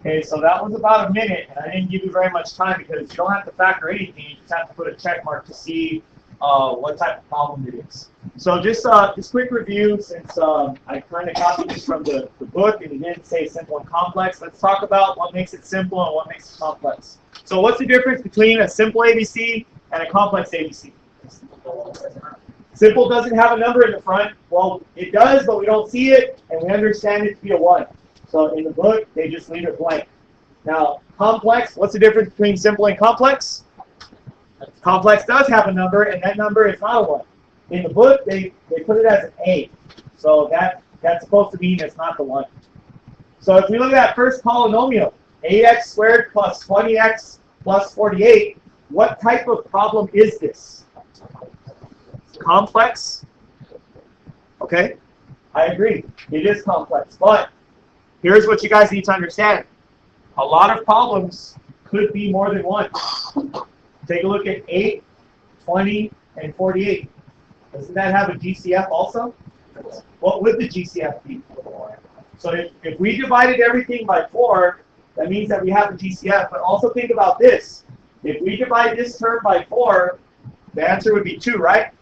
Okay, so that was about a minute, and I didn't give you very much time because you don't have to factor anything. You just have to put a check mark to see what type of problem it is. So just quick review, since I kind of copied this from the book and it didn't say simple and complex. Let's talk about what makes it simple and what makes it complex. So what's the difference between a simple ABC and a complex ABC? Simple doesn't have a number in the front. Well, it does, but we don't see it, and we understand it to be a 1. So in the book, they just leave it blank. Now, complex, what's the difference between simple and complex? Complex does have a number, and that number is not a 1. In the book, they put it as an A. So that's supposed to mean it's not the 1. So if we look at that first polynomial, 8x squared plus 20x plus 48, what type of problem is this? Complex? Okay, I agree. It is complex, but here's what you guys need to understand. A lot of problems could be more than 1. Take a look at 8, 20, and 48. Doesn't that have a GCF also? What would the GCF be? So if we divided everything by 4, that means that we have a GCF. But also think about this. If we divide this term by 4, the answer would be 2, right?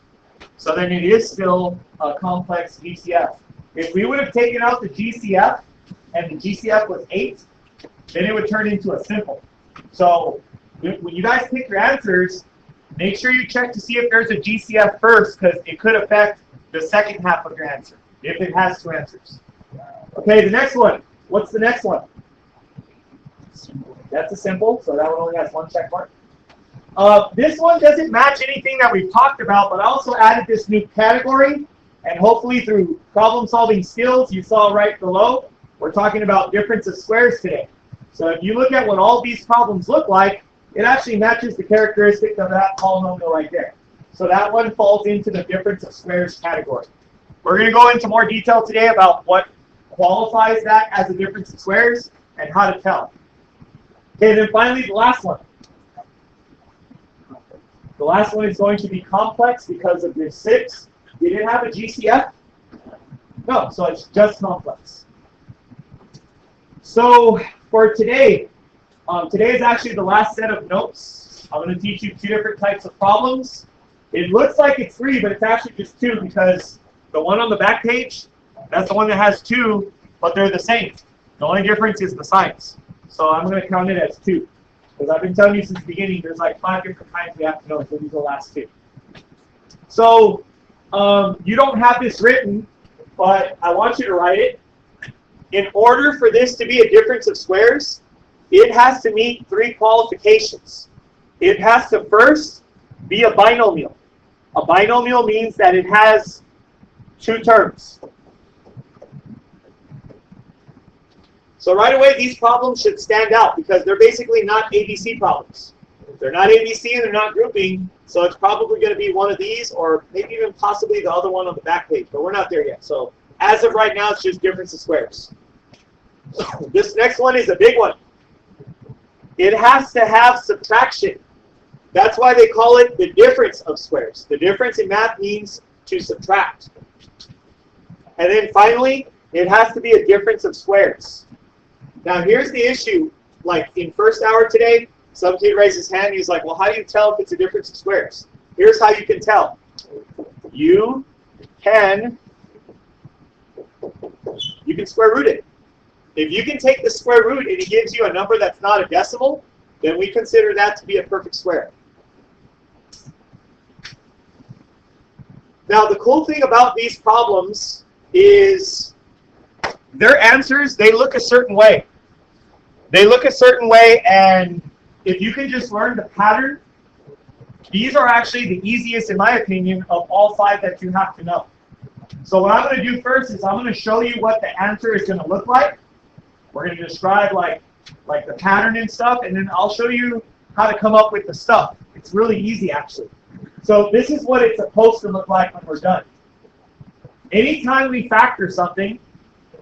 So then it is still a complex GCF. If we would have taken out the GCF, and the GCF was 8, then it would turn into a simple. So when you guys pick your answers, make sure you check to see if there's a GCF first, because it could affect the second half of your answer, if it has 2 answers. Okay, the next one. What's the next one? That's a simple, so that one only has 1 check mark. This one doesn't match anything that we've talked about, but I also added this new category, and hopefully through problem-solving skills, you saw right below, we're talking about difference of squares today. So if you look at what all these problems look like, it actually matches the characteristic of that polynomial right there. So that one falls into the difference of squares category. We're going to go into more detail today about what qualifies that as a difference of squares and how to tell. Okay, then finally the last one. The last one is going to be complex because of this 6. Did it have a GCF? No, so it's just complex. So for today, today is actually the last set of notes. I'm going to teach you 2 different types of problems. It looks like it's 3, but it's actually just 2 because the one on the back page, that's the one that has 2, but they're the same. The only difference is the signs. So I'm going to count it as 2. Because I've been telling you since the beginning, there's like 5 different kinds we have to know, so these are the last 2. So you don't have this written, but I want you to write it. In order for this to be a difference of squares, it has to meet 3 qualifications. It has to first be a binomial. A binomial means that it has 2 terms. So right away, these problems should stand out because they're basically not ABC problems. They're not ABC and they're not grouping, so it's probably going to be one of these or maybe even possibly the other one on the back page, but we're not there yet. So as of right now, it's just difference of squares. This next one is a big one. It has to have subtraction. That's why they call it the difference of squares. The difference in math means to subtract. And then finally, it has to be a difference of squares. Now here's the issue. Like in first hour today, some kid raised his hand and he's like, well, how do you tell if it's a difference of squares? Here's how you can tell. You can square root it. If you can take the square root and it gives you a number that's not a decimal, then we consider that to be a perfect square. Now the cool thing about these problems is their answers, they look a certain way. They look a certain way, and if you can just learn the pattern, these are actually the easiest, in my opinion, of all 5 that you have to know. So what I'm going to do first is I'm going to show you what the answer is going to look like. We're going to describe like the pattern and stuff, and then I'll show you how to come up with the stuff. It's really easy, actually. So this is what it's supposed to look like when we're done. Anytime we factor something,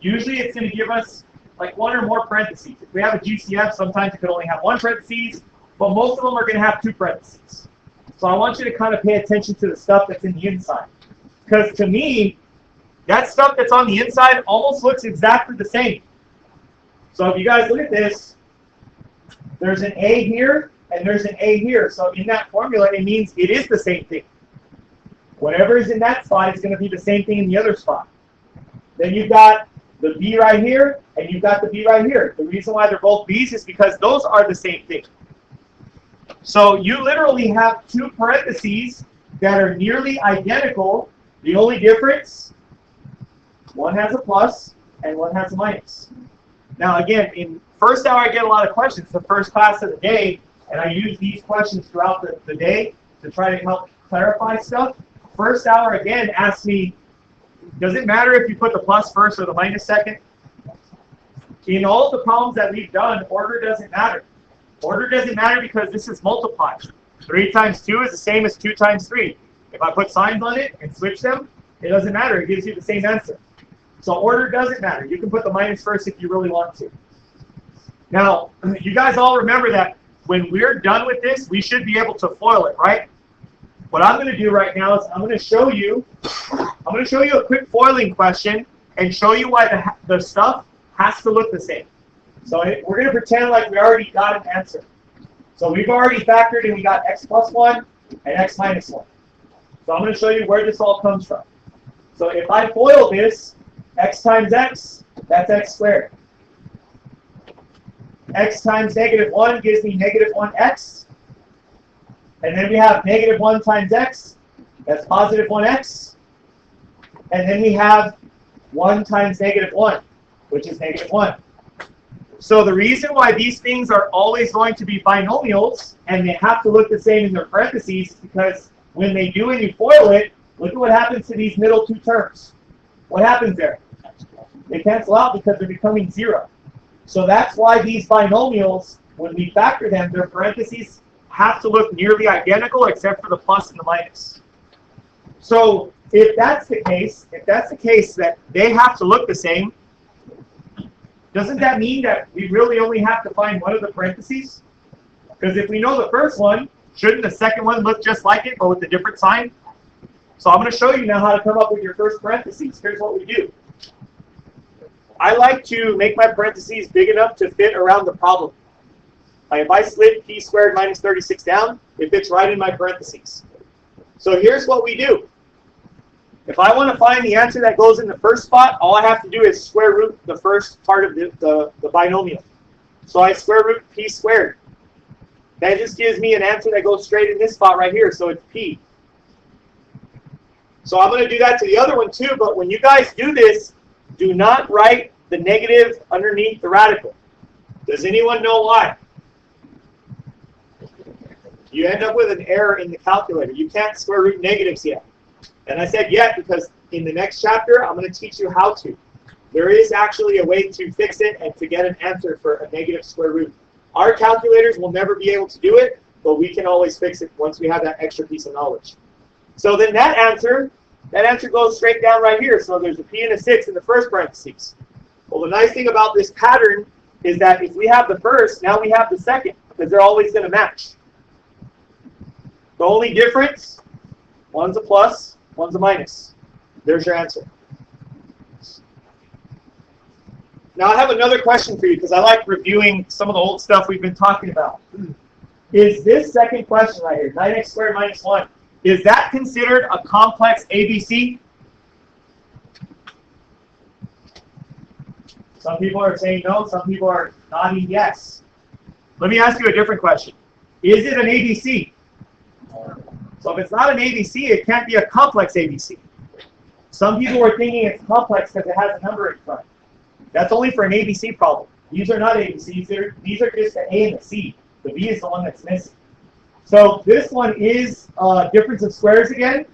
usually it's going to give us like 1 or more parentheses. If we have a GCF, sometimes it could only have 1 parentheses, but most of them are going to have 2 parentheses. So I want you to kind of pay attention to the stuff that's in the inside. Because to me, that stuff that's on the inside almost looks exactly the same. So if you guys look at this, there's an A here and there's an A here. So in that formula, it means it is the same thing. Whatever is in that spot is going to be the same thing in the other spot. Then you've got the B right here and you've got the B right here. The reason why they're both B's is because those are the same thing. So you literally have two parentheses that are nearly identical. The only difference, one has a plus and one has a minus. Now again, in first hour I get a lot of questions, the first class of the day, and I use these questions throughout the day to try to help clarify stuff. First hour again asks me, does it matter if you put the plus first or the minus second? In all of the problems that we've done, order doesn't matter. Order doesn't matter because this is multiplied. 3 times 2 is the same as 2 times 3. If I put signs on it and switch them, it doesn't matter. It gives you the same answer. So order doesn't matter. You can put the minus first if you really want to. Now, you guys all remember that when we're done with this, we should be able to FOIL it, right? What I'm going to do right now is I'm going to show you a quick foiling question and show you why the stuff has to look the same. So we're going to pretend like we already got an answer. So we've already factored and we got x plus 1 and x minus 1. So I'm going to show you where this all comes from. So if I FOIL this, x times x, that's x squared. X times negative 1 gives me negative 1x. And then we have negative 1 times x, that's positive 1x. And then we have 1 times negative 1, which is negative 1. So the reason why these things are always going to be binomials, and they have to look the same in their parentheses, is because when they do and you FOIL it, look at what happens to these middle two terms. What happens there? They cancel out because they're becoming 0. So that's why these binomials, when we factor them, their parentheses have to look nearly identical except for the plus and the minus. So if that's the case that they have to look the same, doesn't that mean that we really only have to find one of the parentheses? Because if we know the first one, shouldn't the second one look just like it but with a different sign? So I'm going to show you now how to come up with your first parentheses. Here's what we do. I like to make my parentheses big enough to fit around the problem. Like if I slid p squared minus 36 down, it fits right in my parentheses. So here's what we do. If I want to find the answer that goes in the first spot, all I have to do is square root the first part of the binomial. So I square root p squared. That just gives me an answer that goes straight in this spot right here, so it's p. So I'm going to do that to the other one too, but when you guys do this, do not write the negative underneath the radical. Does anyone know why? You end up with an error in the calculator. You can't square root negatives yet. And I said yet because in the next chapter, I'm going to teach you how to. There is actually a way to fix it and to get an answer for a negative square root. Our calculators will never be able to do it, but we can always fix it once we have that extra piece of knowledge. So then that answer goes straight down right here. So there's a p and a 6 in the first parentheses. Well, the nice thing about this pattern is that if we have the first, now we have the second, because they're always going to match. The only difference, one's a plus, one's a minus. There's your answer. Now I have another question for you because I like reviewing some of the old stuff we've been talking about. Is this second question right here, 9x squared minus 1, is that considered a complex ABC? Some people are saying no, some people are nodding yes. Let me ask you a different question. Is it an ABC? So if it's not an ABC, it can't be a complex ABC. Some people are thinking it's complex because it has a number in front. That's only for an ABC problem. These are not ABCs. These are just the A and the C. The B is the one that's missing. So this one is difference of squares again.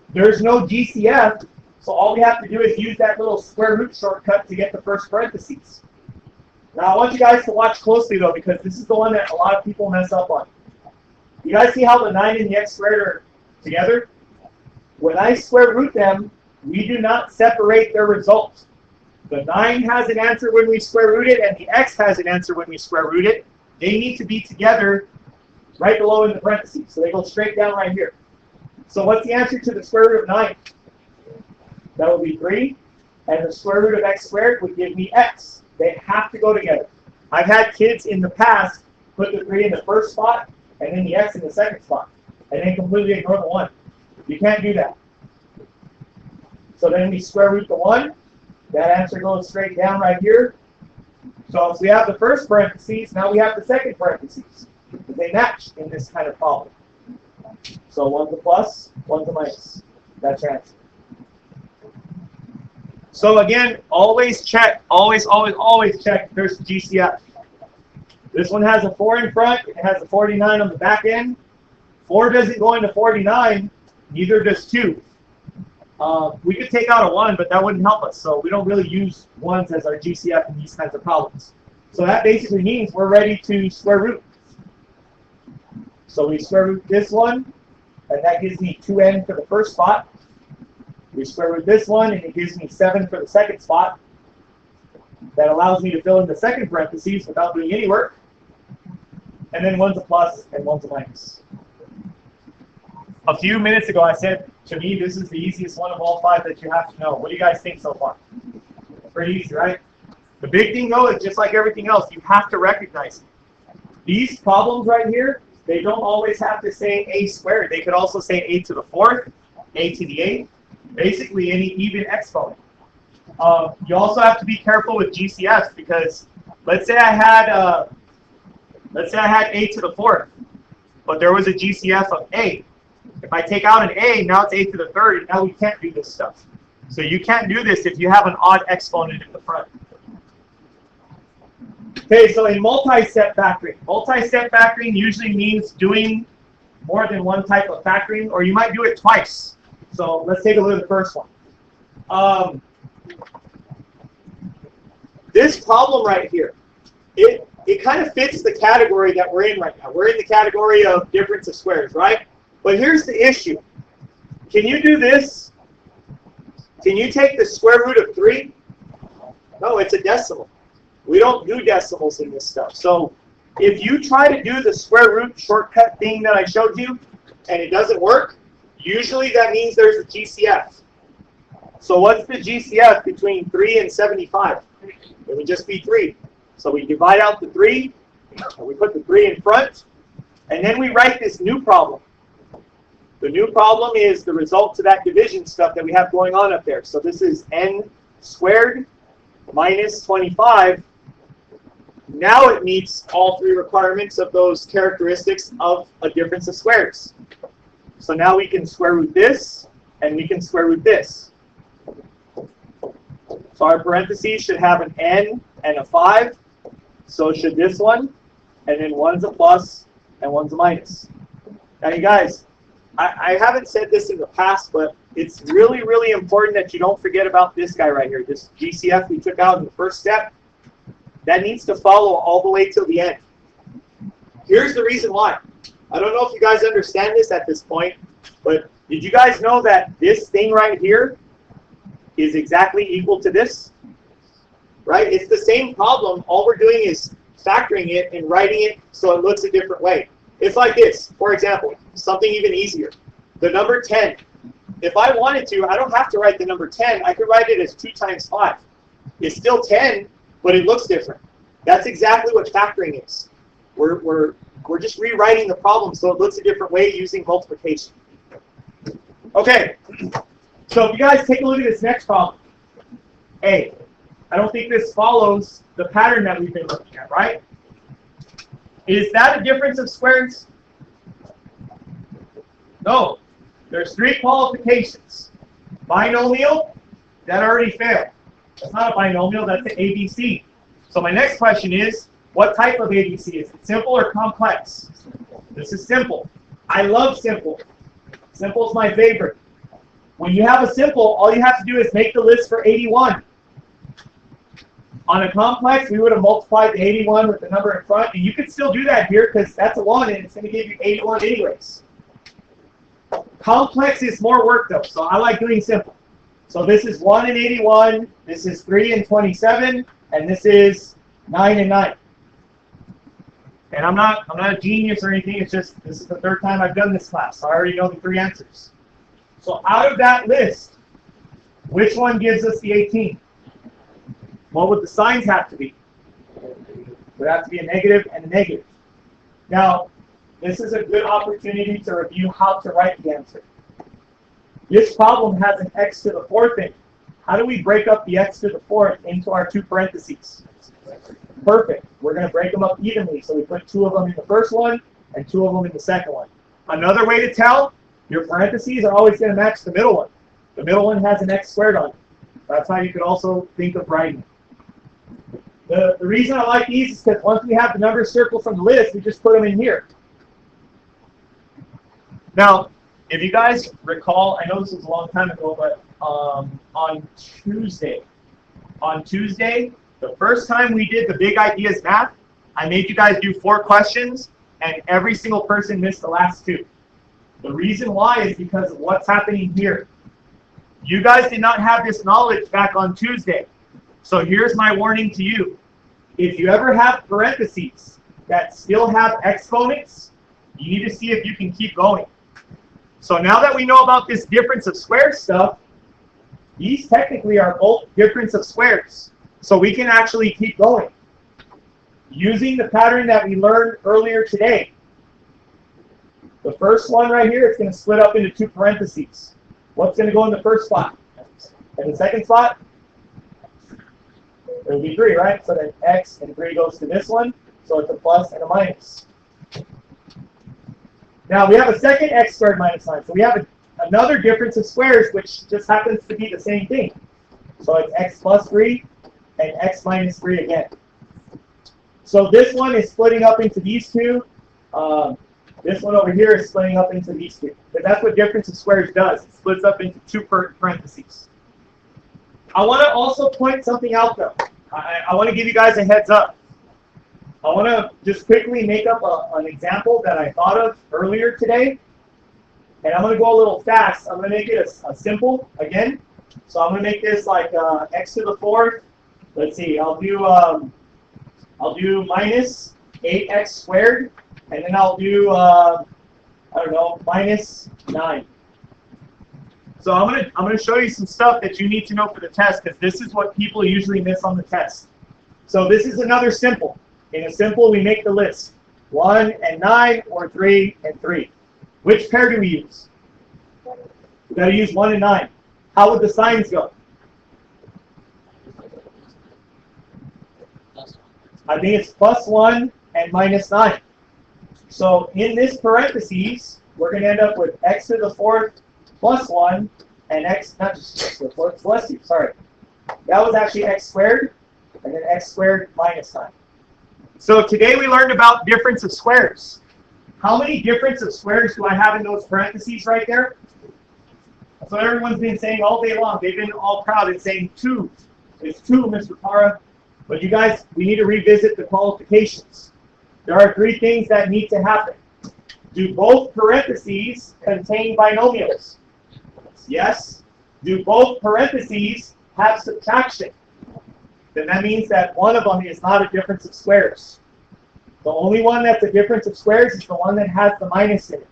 There's no GCF, so all we have to do is use that little square root shortcut to get the first parentheses. Now I want you guys to watch closely though, because this is the one that a lot of people mess up on. You guys see how the 9 and the x squared are together? When I square root them, we do not separate their results. The 9 has an answer when we square root it, and the x has an answer when we square root it. They need to be together right below in the parentheses. So they go straight down right here. So what's the answer to the square root of 9? That would be 3. And the square root of x squared would give me x. They have to go together. I've had kids in the past put the 3 in the first spot and then the x in the second spot, and then completely ignore the 1. You can't do that. So then we square root the 1. That answer goes straight down right here. So if we have the first parentheses, now we have the second parentheses. They match in this kind of problem. So 1's a plus, 1's a minus. That's your answer. So again, always check, always check if there's a GCF. This one has a 4 in front, it has a 49 on the back end. 4 doesn't go into 49, neither does 2. We could take out a 1, but that wouldn't help us. So we don't really use 1s as our GCF in these kinds of problems. So that basically means we're ready to square root. So we square root this one, and that gives me 2n for the first spot. We square root this one, and it gives me 7 for the second spot. That allows me to fill in the second parentheses without doing any work. And then 1's a plus and 1's a minus. A few minutes ago, I said, to me, this is the easiest one of all 5 that you have to know. What do you guys think so far? Pretty easy, right? The big thing, though, is just like everything else, you have to recognize it. These problems right here, they don't always have to say a squared. They could also say a to the 4th, a to the 8th, basically any even exponent. You also have to be careful with GCFs because let's say I had a to the 4th, but there was a GCF of a. If I take out an a, now it's a to the 3rd, and now we can't do this stuff. So you can't do this if you have an odd exponent in the front. Okay, so in multi-step factoring usually means doing more than one type of factoring, or you might do it twice. So let's take a look at the first one. This problem right here, it kind of fits the category that we're in right now. We're in the category of difference of squares, right? But here's the issue. Can you do this? Can you take the square root of 3? No, it's a decimal. We don't do decimals in this stuff. So if you try to do the square root shortcut thing that I showed you, and it doesn't work, usually that means there's a GCF. So what's the GCF between 3 and 75? It would just be 3. So we divide out the 3, and we put the 3 in front, and then we write this new problem. The new problem is the result to that division stuff that we have going on up there. So this is n squared minus 25. Now it meets all 3 requirements of those characteristics of a difference of squares. So now we can square root this, and we can square root this. So our parentheses should have an n and a 5. So should this one. And then 1's a plus and 1's a minus. Now you guys, I haven't said this in the past, but it's really, really important that you don't forget about this guy right here. This GCF we took out in the first step. That needs to follow all the way till the end. Here's the reason why. I don't know if you guys understand this at this point, but did you guys know that this thing right here is exactly equal to this? Right? It's the same problem. All we're doing is factoring it and writing it so it looks a different way. It's like this. For example, something even easier. The number 10. If I wanted to, I don't have to write the number 10. I could write it as 2 times 5. It's still 10, but it looks different. That's exactly what factoring is. We're just rewriting the problem so it looks a different way using multiplication. Okay, so if you guys take a look at this next problem. A. I don't think this follows the pattern that we've been looking at, right? Is that a difference of squares? No. There's 3 qualifications. Binomial, that already failed. That's not a binomial, that's an ABC. So my next question is, what type of ABC? Is it simple or complex? This is simple. I love simple. Simple is my favorite. When you have a simple, all you have to do is make the list for 81. On a complex, we would have multiplied the 81 with the number in front, and you could still do that here because that's a 1, and it's going to give you 81 anyways. Complex is more work, though, so I like doing simple. So this is 1 and 81, this is 3 and 27, and this is 9 and 9. And I'm not a genius or anything, it's just this is the 3rd time I've done this class, so I already know the 3 answers. So out of that list, which one gives us the 18? What would the signs have to be? It would have to be a negative and a negative. Now, this is a good opportunity to review how to write the answer. This problem has an x to the fourth in it. How do we break up the x to the fourth into our two parentheses? Perfect. We're going to break them up evenly. So we put 2 of them in the first one and 2 of them in the second one. Another way to tell, your parentheses are always going to match the middle one. The middle one has an x squared on it. That's how you could also think of writing it. The reason I like these is because once we have the numbers circled from the list, we just put them in here. Now, if you guys recall, I know this was a long time ago, but on Tuesday, the first time we did the big ideas math, I made you guys do 4 questions, and every single person missed the last 2. The reason why is because of what's happening here. You guys did not have this knowledge back on Tuesday. So here's my warning to you. If you ever have parentheses that still have exponents, you need to see if you can keep going. So now that we know about this difference of squares stuff, these technically are both difference of squares. So we can actually keep going. Using the pattern that we learned earlier today. The first one right here is going to split up into 2 parentheses. What's going to go in the first spot? And the second spot? It would be 3, right? So then x and 3 goes to this one. So it's a plus and a minus. Now we have a second x squared minus 9. So we have another difference of squares, which just happens to be the same thing. So it's x plus 3 and x minus 3 again. So this one is splitting up into these 2. This one over here is splitting up into these 2. But that's what difference of squares does. It splits up into 2 parentheses. I want to also point something out, though. I want to give you guys a heads up. I want to just quickly make up an example that I thought of earlier today. And I'm going to go a little fast. I'm going to make it a simple again. So I'm going to make this like x to the 4th. Let's see. I'll do minus 8x squared. And then I'll do, I don't know, minus 9. So I'm gonna show you some stuff that you need to know for the test, because this is what people usually miss on the test. So this is another simple. In a simple, we make the list. 1 and 9, or 3 and 3. Which pair do we use? We've got to use 1 and 9. How would the signs go? I think it's plus 1 and minus 9. So in this parentheses, we're going to end up with x to the 4th plus 1 and x, not just x to the 4th, bless you, sorry. That was actually x squared, and then x squared minus 9. So today we learned about difference of squares. How many difference of squares do I have in those parentheses right there? That's what everyone's been saying all day long. They've been all proud and saying 2. It's 2, Mr. Parra. But you guys, we need to revisit the qualifications. There are 3 things that need to happen. Do both parentheses contain binomials? Yes. Do both parentheses have subtraction? Then that means that one of them is not a difference of squares. The only one that's a difference of squares is the one that has the minus in it.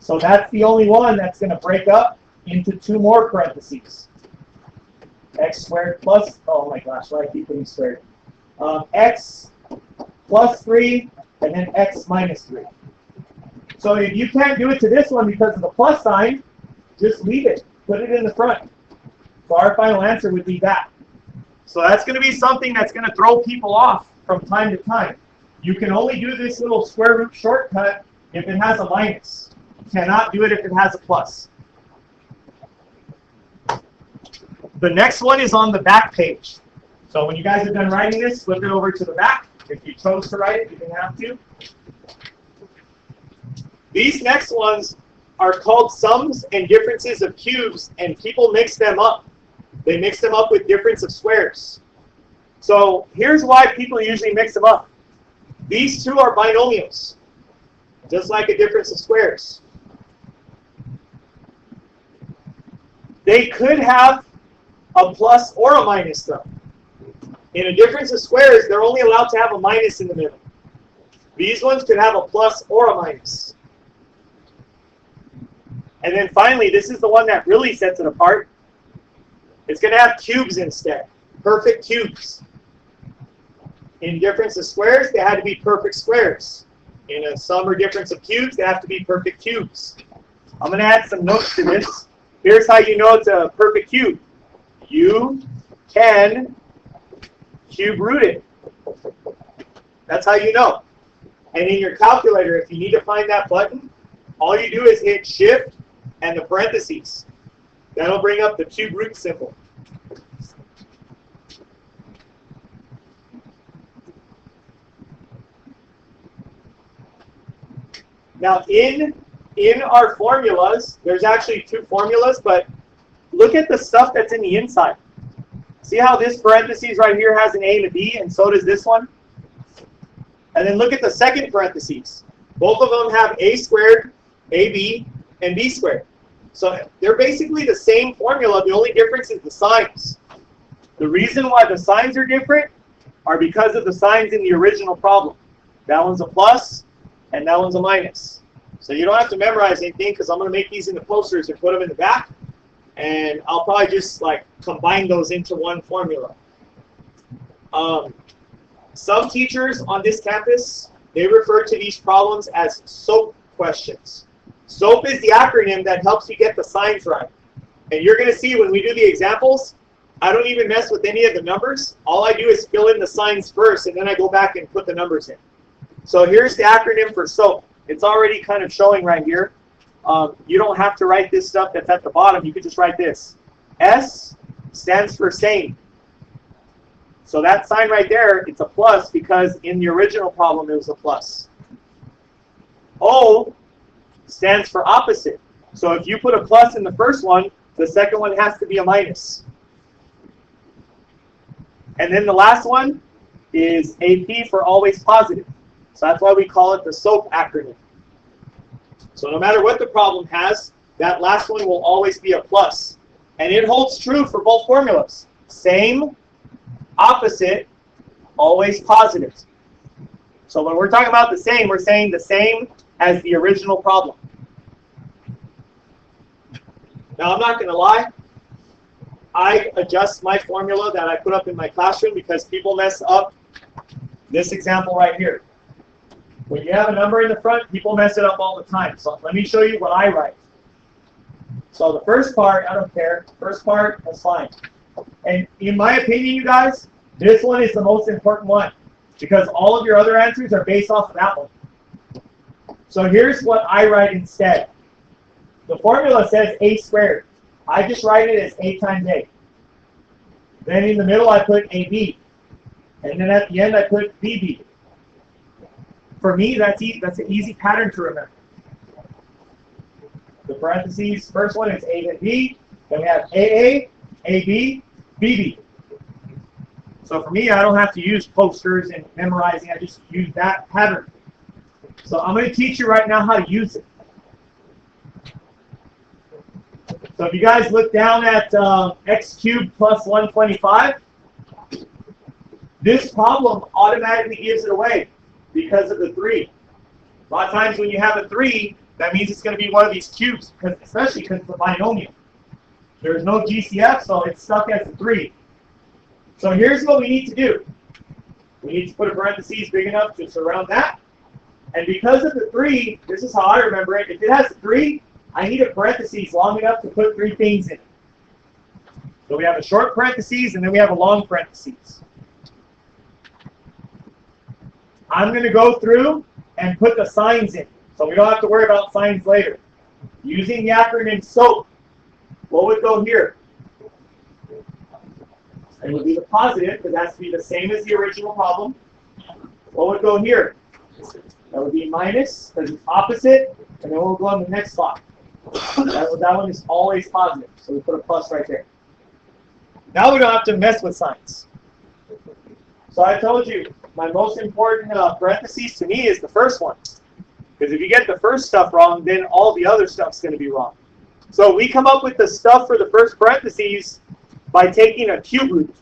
So that's the only one that's going to break up into 2 more parentheses. X squared plus, oh my gosh, why do I keep putting squared? X plus 3, and then x minus 3. So if you can't do it to this one because of the plus sign, just leave it. Put it in the front. So our final answer would be that. So that's going to be something that's going to throw people off from time to time. You can only do this little square root shortcut if it has a minus. You cannot do it if it has a plus. The next one is on the back page. So when you guys are done writing this, flip it over to the back. If you chose to write it, you didn't have to. These next ones are called sums and differences of cubes, and people mix them up. They mix them up with difference of squares. So here's why people usually mix them up. These 2 are binomials, just like a difference of squares. They could have a plus or a minus, though. In a difference of squares, they're only allowed to have a minus in the middle. These ones could have a plus or a minus. And then finally, this is the one that really sets it apart. It's going to have cubes instead. perfect cubes. In difference of squares, they had to be perfect squares. In a sum or difference of cubes, they have to be perfect cubes. I'm going to add some notes to this. Here's how you know it's a perfect cube. You can cube root it. That's how you know. And in your calculator, if you need to find that button, all you do is hit Shift and the parentheses. That'll bring up the cube root symbol. Now, in our formulas, there's actually two formulas, but look at the stuff that's in the inside. See how this parentheses right here has an A and a B, and so does this one? And then look at the second parentheses. Both of them have A squared, AB, and B squared. So they're basically the same formula. The only difference is the signs. The reason why the signs are different are because of the signs in the original problem. That one's a plus, and that one's a minus. So you don't have to memorize anything because I'm going to make these into posters and put them in the back. And I'll probably just like combine those into one formula. Some teachers on this campus, they refer to these problems as SOAP questions. SOAP is the acronym that helps you get the signs right. And you're going to see when we do the examples, I don't even mess with any of the numbers. All I do is fill in the signs first, and then I go back and put the numbers in. So here's the acronym for SOAP. It's already kind of showing right here. You don't have to write this stuff that's at the bottom. You could just write this. S stands for same. So that sign right there, it's a plus because in the original problem it was a plus. O stands for opposite. So if you put a plus in the first one, the second one has to be a minus. And then the last one is AP for always positive. So that's why we call it the SOAP acronym. So no matter what the problem has, that last one will always be a plus. And it holds true for both formulas. Same, opposite, always positive. So when we're talking about the same, we're saying the same as the original problem. Now I'm not going to lie. I adjust my formula that I put up in my classroom because people mess up this example right here. When you have a number in the front, people mess it up all the time. So let me show you what I write. So the first part, I don't care. First part, that's fine. And in my opinion, you guys, this one is the most important one because all of your other answers are based off of that one. So here's what I write instead. The formula says A squared. I just write it as A times A. Then in the middle, I put AB. And then at the end, I put BB. For me, that's an easy pattern to remember. The parentheses, first one is A and B. Then we have AA, AB, BB. So for me, I don't have to use posters and memorizing. I just use that pattern. So I'm going to teach you right now how to use it. So if you guys look down at x cubed plus 125, this problem automatically gives it away because of the 3. A lot of times when you have a 3, that means it's going to be one of these cubes, especially because it's a binomial. There's no GCF, so it's stuck as a 3. So here's what we need to do. We need to put a parentheses big enough to surround that. And because of the 3, this is how I remember it. If it has a 3, I need a parentheses long enough to put 3 things in it. So we have a short parentheses, and then we have a long parentheses. I'm going to go through and put the signs in, so we don't have to worry about signs later. Using the acronym SOAP, what would go here? It would be the positive, because it has to be the same as the original problem. What would go here? That would be minus, because it's opposite, and then we'll go on the next spot. That one is always positive, so we put a plus right there. Now we don't have to mess with signs. So I told you, my most important parentheses to me is the first one. Because if you get the first stuff wrong, then all the other stuff's going to be wrong. So we come up with the stuff for the first parentheses by taking a cube root.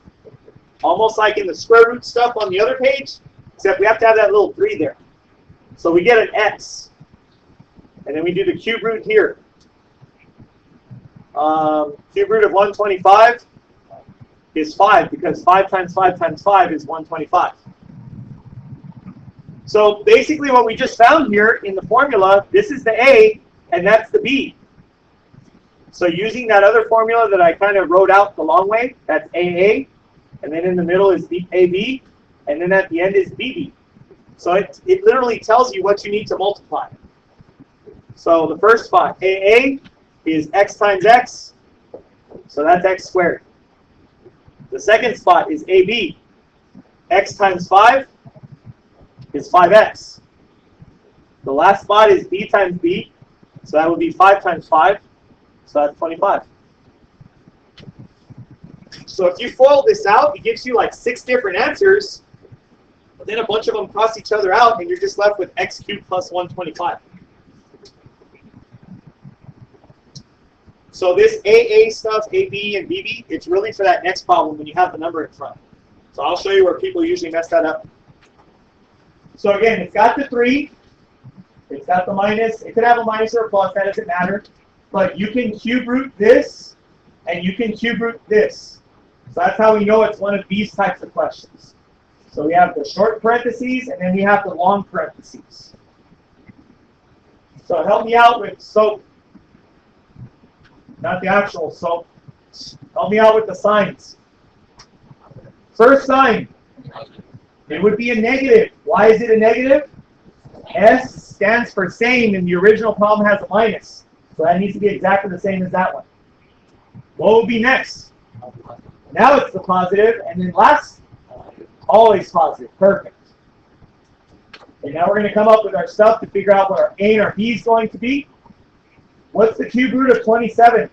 Almost like in the square root stuff on the other page, except we have to have that little 3 there. So we get an x. And then we do the cube root here. Cube root of 125 is 5, because 5 times 5 times 5 is 125. So basically what we just found here in the formula, this is the A, and that's the B. So using that other formula that I kind of wrote out the long way, that's AA, and then in the middle is AB, and then at the end is BB. So it literally tells you what you need to multiply. So the first spot, AA, is x times x, so that's x squared. The second spot is AB. X times 5 is 5x. The last spot is B times B, so that would be 5 times 5, so that's 25. So if you FOIL this out, it gives you like 6 different answers, but then a bunch of them cross each other out, and you're just left with x cubed plus 125. So this AA stuff, AB and BB, it's really for that next problem when you have the number in front. So I'll show you where people usually mess that up. So again, it's got the 3, it's got the minus, it could have a minus or a plus, that doesn't matter. But you can cube root this, and you can cube root this. So that's how we know it's one of these types of questions. So we have the short parentheses, and then we have the long parentheses. So help me out with SOAP. Not the actual SOAP. Help me out with the signs. First sign, it would be a negative. Why is it a negative? S stands for same, and the original problem has a minus. So that needs to be exactly the same as that one. What will be next? Now it's the positive, and then last, always positive. Perfect. And now we're going to come up with our stuff to figure out what our A and our B is going to be. What's the cube root of 27?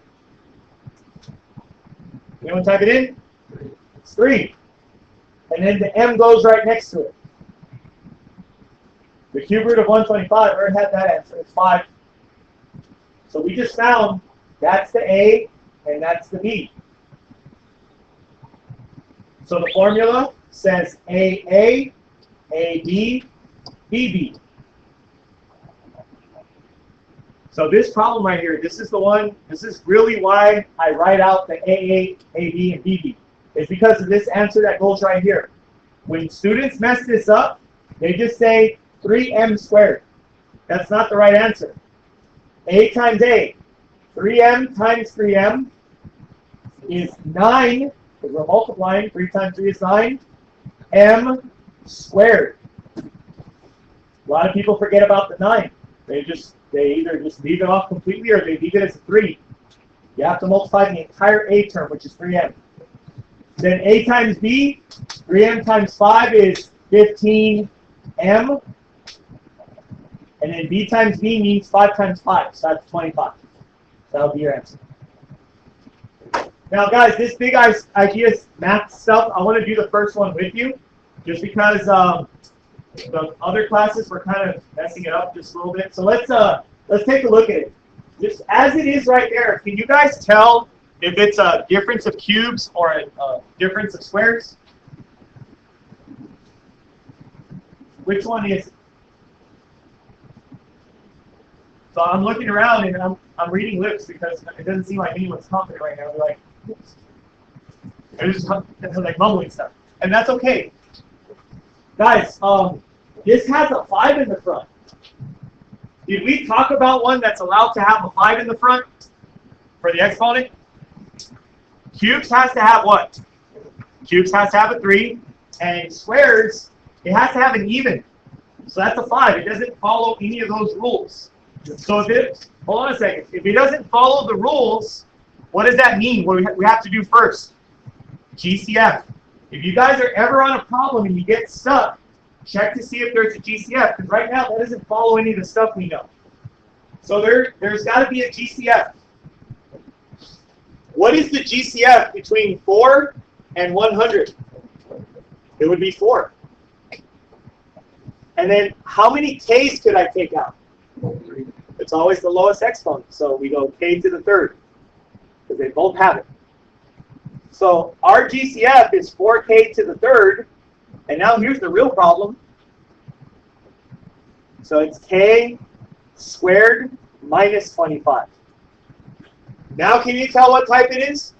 Anyone type it in? It's 3. And then the M goes right next to it. The cube root of 125, I already had that answer. It's 5. So we just found that's the A and that's the B. So the formula says AA, AB, BB. So this problem right here, this is the one, this is really why I write out the AA, AB, and BB. It's because of this answer that goes right here. When students mess this up, they just say 3m squared. That's not the right answer. A times A. 3m times 3m is 9, because we're multiplying. 3 times 3 is 9. M squared. A lot of people forget about the 9. They either just leave it off completely or they leave it as a 3. You have to multiply the entire A term, which is 3m. Then A times B, 3m times 5 is 15m. And then B times B means 5 times 5, so that's 25. That'll be your answer. Now, guys, this big ideas math stuff, I want to do the first one with you, just because the other classes were kind of messing it up just a little bit. So let's take a look at it. Just as it is right there, can you guys tell if it's a difference of cubes or a difference of squares? Which one is it? So I'm looking around and I'm reading lips because it doesn't seem like anyone's confident right now. They're like, oops. They're just like mumbling stuff. And that's okay. Guys, this has a 5 in the front. Did we talk about one that's allowed to have a 5 in the front for the exponent? Cubes has to have what? Cubes has to have a 3. And squares, it has to have an even. So that's a 5. It doesn't follow any of those rules. So if it, hold on a second. If it doesn't follow the rules, what does that mean? What we have to do first? GCF. If you guys are ever on a problem and you get stuck, check to see if there's a GCF, because right now that doesn't follow any of the stuff we know. So there's got to be a GCF. What is the GCF between 4 and 100? It would be 4. And then how many k's could I take out? It's always the lowest exponent, so we go k to the 3rd, because they both have it. So our GCF is 4k to the 3rd, and now here's the real problem. So it's k squared minus 25. Now can you tell what type it is?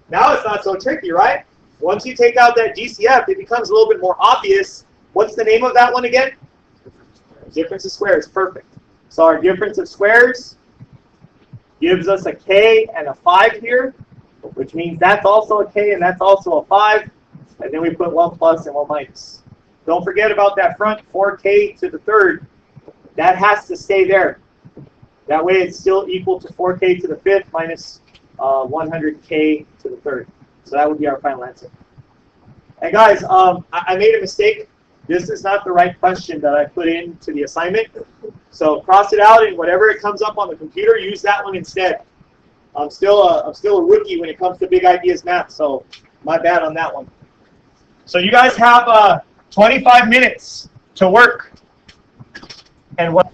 Now it's not so tricky, right? Once you take out that GCF, it becomes a little bit more obvious. What's the name of that one again? Difference of squares. Perfect. So our difference of squares gives us a k and a 5 here, which means that's also a k and that's also a 5. And then we put 1 plus and 1 minus. Don't forget about that front 4k to the third. That has to stay there. That way it's still equal to 4k to the fifth minus 100k to the third. So that would be our final answer. And guys, I made a mistake. This is not the right question that I put into the assignment. So cross it out, and whatever it comes up on the computer, use that one instead. I'm still a rookie when it comes to big ideas math, so my bad on that one. So you guys have 25 minutes to work. And what